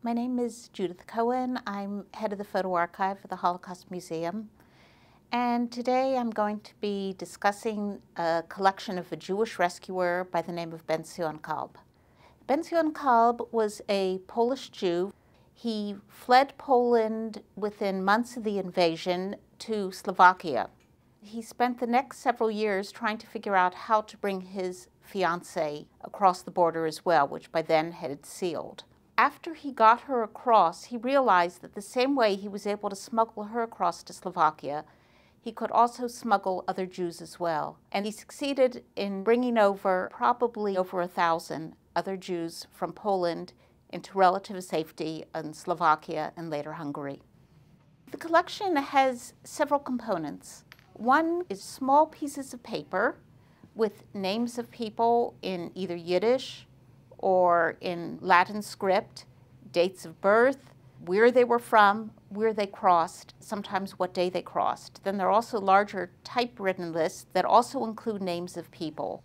My name is Judith Cohen. I'm head of the photo archive for the Holocaust Museum. And today I'm going to be discussing a collection of a Jewish rescuer by the name of Ben-Zion Kalb. Ben-Zion Kalb was a Polish Jew. He fled Poland within months of the invasion to Slovakia. He spent the next several years trying to figure out how to bring his fiancée across the border as well, which by then had sealed. After he got her across, he realized that the same way he was able to smuggle her across to Slovakia, he could also smuggle other Jews as well. And he succeeded in bringing over probably over 1,000 other Jews from Poland into relative safety in Slovakia and later Hungary. The collection has several components. One is small pieces of paper with names of people in either Yiddish or in Latin script, dates of birth, where they were from, where they crossed, sometimes what day they crossed. Then there are also larger typewritten lists that also include names of people.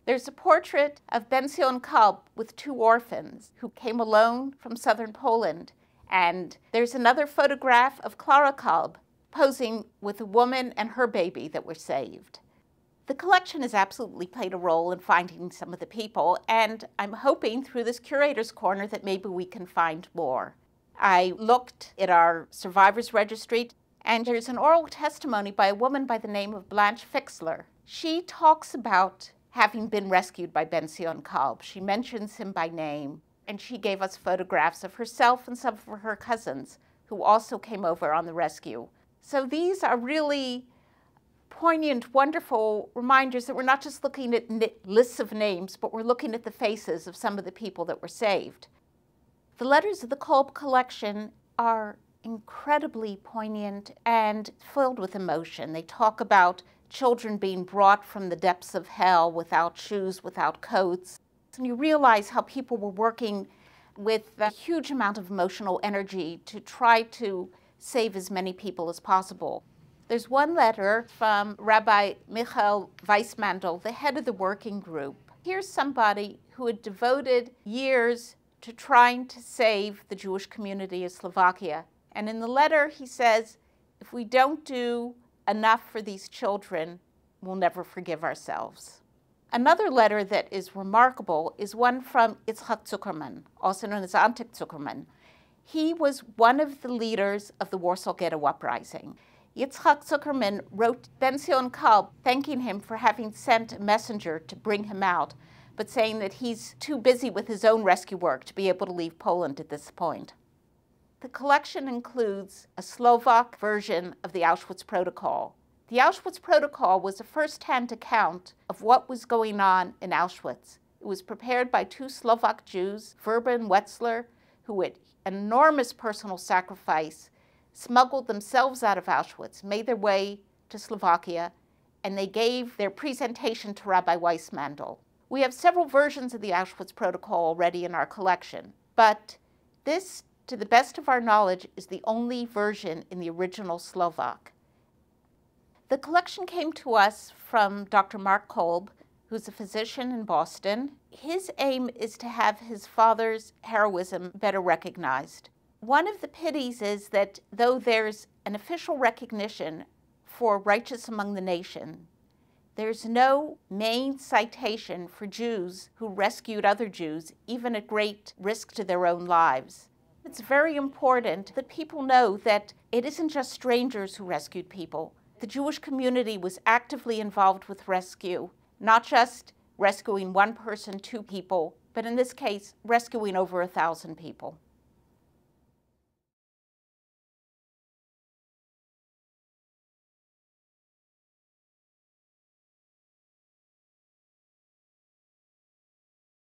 There's a portrait of Ben-Zion Kalb with two orphans who came alone from southern Poland. And there's another photograph of Clara Kalb posing with a woman and her baby that were saved. The collection has absolutely played a role in finding some of the people, and I'm hoping through this Curator's Corner that maybe we can find more. I looked at our survivors registry, and there's an oral testimony by a woman by the name of Blanche Fixler. She talks about having been rescued by Ben-Zion Kalb. She mentions him by name, and she gave us photographs of herself and some of her cousins who also came over on the rescue. So these are really poignant, wonderful reminders that we're not just looking at lists of names, but we're looking at the faces of some of the people that were saved. The letters of the Kolb collection are incredibly poignant and filled with emotion. They talk about children being brought from the depths of hell without shoes, without coats. And you realize how people were working with a huge amount of emotional energy to try to save as many people as possible. There's one letter from Rabbi Michael Weissmandl, the head of the working group. Here's somebody who had devoted years to trying to save the Jewish community of Slovakia. And in the letter he says, if we don't do enough for these children, we'll never forgive ourselves. Another letter that is remarkable is one from Yitzhak Zuckerman, also known as Antek Zuckerman. He was one of the leaders of the Warsaw Ghetto Uprising. Yitzhak Zuckerman wrote Ben-Zion Kalb thanking him for having sent a messenger to bring him out, but saying that he's too busy with his own rescue work to be able to leave Poland at this point. The collection includes a Slovak version of the Auschwitz Protocol. The Auschwitz Protocol was a first-hand account of what was going on in Auschwitz. It was prepared by two Slovak Jews, Verba and Wetzler, who at an enormous personal sacrifice smuggled themselves out of Auschwitz, made their way to Slovakia, and they gave their presentation to Rabbi Weissmandl. We have several versions of the Auschwitz Protocol already in our collection, but this, to the best of our knowledge, is the only version in the original Slovak. The collection came to us from Dr. Mark Kolb, who's a physician in Boston. His aim is to have his father's heroism better recognized. One of the pities is that though there's an official recognition for Righteous Among the Nation, there's no main citation for Jews who rescued other Jews, even at great risk to their own lives. It's very important that people know that it isn't just strangers who rescued people. The Jewish community was actively involved with rescue, not just rescuing one person, two people, but in this case, rescuing over 1,000 people.